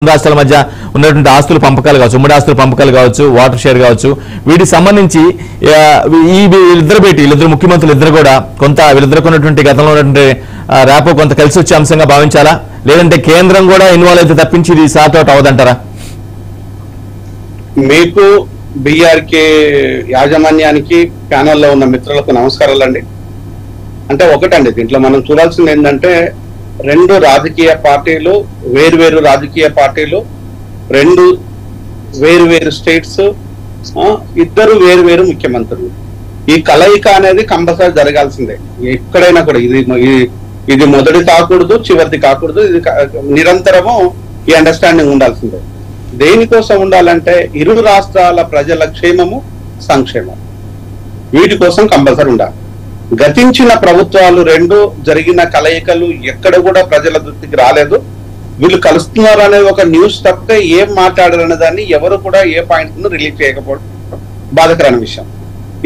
రాష్ట్రాల మధ్య ఉన్నటువంటి ఆస్తుల పంపకాలు కావచ్చు, ఉమ్మడి ఆస్తుల పంపకాలు కావచ్చు, వాటర్ షేర్ కావచ్చు, వీటికి సంబంధించి వీళ్ళిద్దరు ముఖ్యమంత్రులు ఇద్దరు కూడా కొంత వీళ్ళిద్దరికి ఉన్నటువంటి గతంలో ఉన్నటువంటి ర్యాపో కొంత కలిసి వచ్చే అంశంగా భావించాలా, లేదంటే కేంద్రం కూడా ఇన్వాల్వ్ అయితే తప్పించి ఇది సార్ట్ అవుట్ అవదంటారా? మీకు బీఆర్కే యాజమాన్యానికి ప్యానెల్లో ఉన్న మిత్రులకు నమస్కారాలండి. అంటే ఒకటండి, దీంట్లో మనం చూడాల్సింది ఏంటంటే రెండు రాజకీయ పార్టీలు, వేరు రాజకీయ పార్టీలు, రెండు వేరు స్టేట్స్, ఇద్దరు వేరు ముఖ్యమంత్రులు. ఈ కలయిక అనేది కంపల్సరీ జరగాల్సిందే ఎక్కడైనా కూడా. ఇది మొదటి కాకూడదు, చివరిది కాకూడదు. ఇది నిరంతరము ఈ అండర్స్టాండింగ్ ఉండాల్సిందే. దేనికోసం ఉండాలంటే ఇరు రాష్ట్రాల ప్రజల క్షేమము, సంక్షేమం, వీటి కోసం కంపల్సరీ ఉండాలి. గతించిన ప్రభుత్వాలు రెండు జరిగిన కలయికలు ఎక్కడ కూడా ప్రజల దృష్టికి రాలేదు. వీళ్ళు కలుస్తున్నారు అనే ఒక న్యూస్ తప్పితే ఏం మాట్లాడారు అనే దాన్ని ఎవరు కూడా ఏ పాయింట్ ను రిలీజ్ చేయకపోవడం బాధకరమైన విషయం.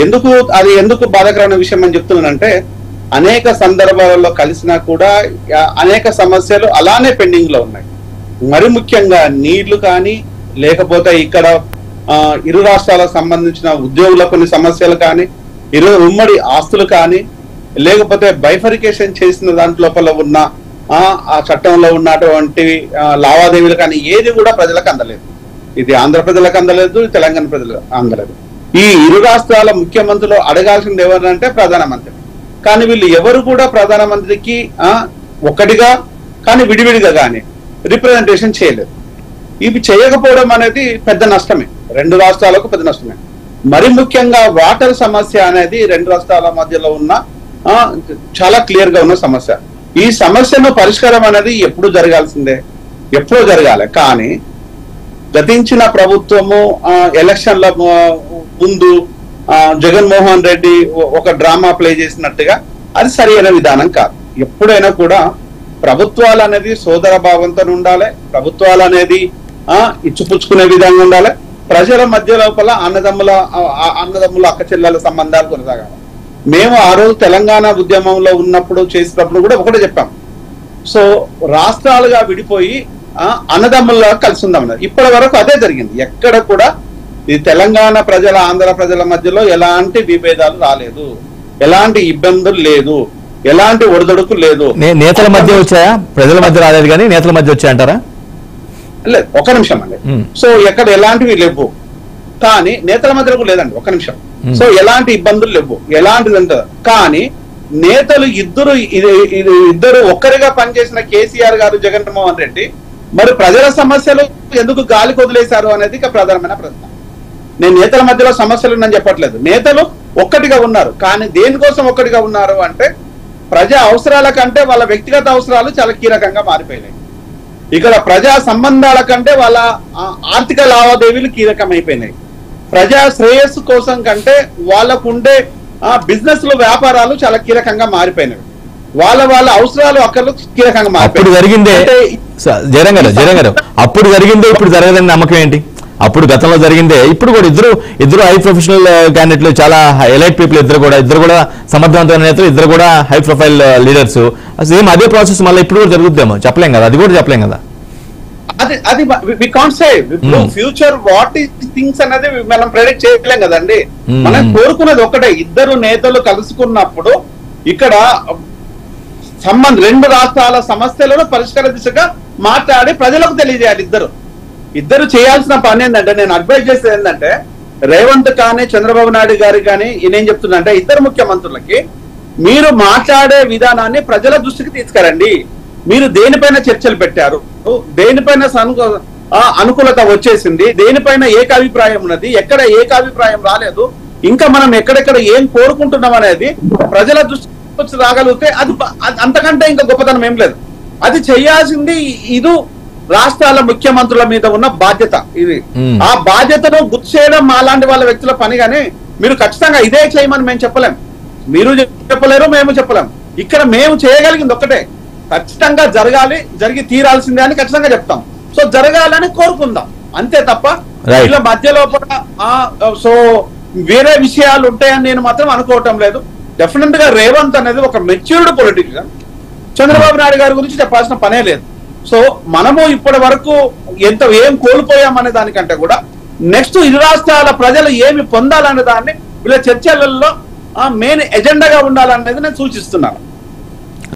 ఎందుకు బాధకరమైన విషయం అని చెప్తున్నానంటే, అనేక సందర్భాలలో కలిసినా కూడా అనేక సమస్యలు అలానే పెండింగ్ లో ఉన్నాయి. మరి ముఖ్యంగా నీళ్లు కానీ, లేకపోతే ఇక్కడ ఇరు రాష్ట్రాలకు సంబంధించిన ఉద్యోగుల కొన్ని సమస్యలు కానీ, ఉమ్మడి ఆస్తులు కానీ, లేకపోతే బైఫరికేషన్ చేసిన దాంట్లోపల ఉన్న ఆ చట్టంలో ఉన్నటువంటి లావాదేవీలు కానీ ఏది కూడా ప్రజలకు అందలేదు. ఇది ఆంధ్ర ప్రజలకు అందలేదు, తెలంగాణ ప్రజలకు అందలేదు. ఈ ఇరు రాష్ట్రాల ముఖ్యమంత్రులు అడగాల్సింది ఎవరంటే ప్రధానమంత్రి. కానీ వీళ్ళు ఎవరు కూడా ప్రధానమంత్రికి ఒక్కటిగా కానీ విడివిడిగా కానీ రిప్రజెంటేషన్ చేయలేదు. ఇవి చేయకపోవడం అనేది పెద్ద నష్టమే, రెండు రాష్ట్రాలకు పెద్ద నష్టమే. మరి ముఖ్యంగా వాటర్ సమస్య అనేది రెండు రాష్ట్రాల మధ్యలో ఉన్న చాలా క్లియర్ గా ఉన్న సమస్య. ఈ సమస్యను పరిష్కారం అనేది ఎప్పుడు జరగాల్సిందే, ఎప్పుడో జరగాలి. కానీ గతించిన ప్రభుత్వము ఎలక్షన్ల ముందు జగన్మోహన్ రెడ్డి ఒక డ్రామా ప్లే చేసినట్టుగా అది సరైన విధానం కాదు. ఎప్పుడైనా కూడా ప్రభుత్వాలు అనేది సోదర భావంతో ఉండాలి, ప్రభుత్వాలు అనేది ఇచ్చిపుచ్చుకునే విధంగా ఉండాలి. ప్రజల మధ్య లోపల అన్నదమ్ముల అక్క చెల్లెల సంబంధాలు కొనసాగాలి. మేము ఆ రోజు తెలంగాణ ఉద్యమంలో ఉన్నప్పుడు చేసినప్పుడు కూడా ఒకటే చెప్పాం. సో రాష్ట్రాలుగా విడిపోయి అన్నదమ్ముల కలిసి ఉందామన్నారు. ఇప్పటి వరకు అదే జరిగింది. ఎక్కడ కూడా ఈ తెలంగాణ ప్రజల, ఆంధ్ర ప్రజల మధ్యలో ఎలాంటి విభేదాలు రాలేదు, ఎలాంటి ఇబ్బందులు లేదు, ఎలాంటి ఒడిదొడుకు లేదు. నేతల మధ్య వచ్చాయా? ప్రజల మధ్య రాలేదు కానీ నేతల మధ్య వచ్చాయంటారా? లేదు, ఒక నిమిషం అండి. సో ఎక్కడ ఎలాంటివి లేవు, కానీ నేతల మధ్యలో లేదండి. ఒక నిమిషం. సో ఎలాంటి ఇబ్బందులు లేవు, ఎలాంటిది అంటారు. కానీ నేతలు ఇద్దరు ఒక్కరిగా పనిచేసిన కేసీఆర్ గారు, జగన్మోహన్ రెడ్డి మరి ప్రజల సమస్యలు ఎందుకు గాలి కొదిలేశారు అనేది ఇక ప్రధానమైన ప్రశ్న. నేను నేతల మధ్యలో సమస్యలు ఉన్నాయని చెప్పట్లేదు. నేతలు ఒక్కటిగా ఉన్నారు, కానీ దేనికోసం ఒక్కటిగా ఉన్నారు అంటే ప్రజా అవసరాల కంటే వాళ్ళ వ్యక్తిగత అవసరాలు చాలా కీలకంగా మారిపోయినాయి. ఇక్కడ ప్రజా సంబంధాల కంటే వాళ్ళ ఆర్థిక లావాదేవీలు కీలకమైపోయినాయి. ప్రజా శ్రేయస్సు కోసం కంటే వాళ్ళకు ఉండే బిజినెస్ లో వ్యాపారాలు చాలా కీలకంగా మారిపోయినవి. వాళ్ళ అవసరాలు అక్కడ కీలకంగా మారిపోయి జరిగిందే. జగన్ గారు అప్పుడు జరిగిందే ఇప్పుడు జరగదని నమ్మకం ఏంటి? అప్పుడు గతంలో జరిగిందే ఇప్పుడు కూడా ఇద్దరు హై ప్రొఫెషనల్ క్యాండిడేట్లు, చాలా ఎలైట్ పీపుల్, ఇద్దరు కూడా సమర్థవంతమైన నేతలు, ఇద్దరు కూడా హై ప్రొఫైల్ లీడర్స్. సేమ్ అదే ప్రాసెస్ మళ్ళీ ఇప్పుడు కూడా జరుగుద్దేమో చెప్పలేం కదా, అది కూడా చెప్పలేం కదా. అది we can't say future what is things అనేది మనం ప్రెడిక్ట్ చేయలేం కదండి. మనం కోరుకున్నది ఒకటే, ఇద్దరు నేతలు కలుసుకున్నప్పుడు ఇక్కడ రెండు రాష్ట్రాల సమస్యలను పరిష్కార దిశగా మాట్లాడి ప్రజలకు తెలియజేయాలి. ఇద్దరు చేయాల్సిన పని ఏంటంటే, నేను అడ్వైజ్ చేసేది ఏంటంటే, రేవంత్ కానీ చంద్రబాబు నాయుడు గారి కానీ నేనేం చెప్తున్నా అంటే, ఇద్దరు ముఖ్యమంత్రులకి మీరు మాట్లాడే విధానాన్ని ప్రజల దృష్టికి తీసుకురండి. మీరు దేనిపైన చర్చలు పెట్టారు, దేనిపైన అనుకూలత వచ్చేసింది, దేనిపైన ఏకాభిప్రాయం ఉన్నది, ఎక్కడ ఏకాభిప్రాయం రాలేదు, ఇంకా మనం ఎక్కడెక్కడ ఏం కోరుకుంటున్నాం అనేది ప్రజల దృష్టికి రాగలిగితే అది అంతకంటే ఇంకా గొప్పతనం ఏం లేదు. అది చేయాల్సింది ఇది రాష్ట్రాల ముఖ్యమంత్రుల మీద ఉన్న బాధ్యత. ఇది ఆ బాధ్యతను గుర్తు చేయడం మాలాంటి వాళ్ళ వ్యక్తుల పని. కానీ మీరు ఖచ్చితంగా ఇదే చేయమని మేము చెప్పలేం, మీరు చెప్పలేరు, మేము చెప్పలేం. ఇక్కడ మేము చేయగలిగింది ఒక్కటే, ఖచ్చితంగా జరగాలి, జరిగి తీరాల్సిందే అని ఖచ్చితంగా చెప్తాం. సో జరగాలని కోరుకుందాం, అంతే తప్ప వీళ్ళ మధ్యలో సో వేరే విషయాలు ఉంటాయని నేను మాత్రం అనుకోవటం లేదు. డెఫినెట్ గా రేవంత్ అనేది ఒక మెచ్యూర్డ్ పొలిటిషియన్. చంద్రబాబు నాయుడు గారి గురించి చెప్పాల్సిన పనే లేదు. సో మనము ఇప్పటి వరకు ఏం కోల్పోయామనే దానికంటే కూడా నెక్స్ట్ ఇరు రాష్ట్రాల ప్రజలు ఏమి పొందాలనే దాన్ని వీళ్ళ చర్చలలో మెయిన్ ఎజెండాగా ఉండాలనేది నేను సూచిస్తున్నాను.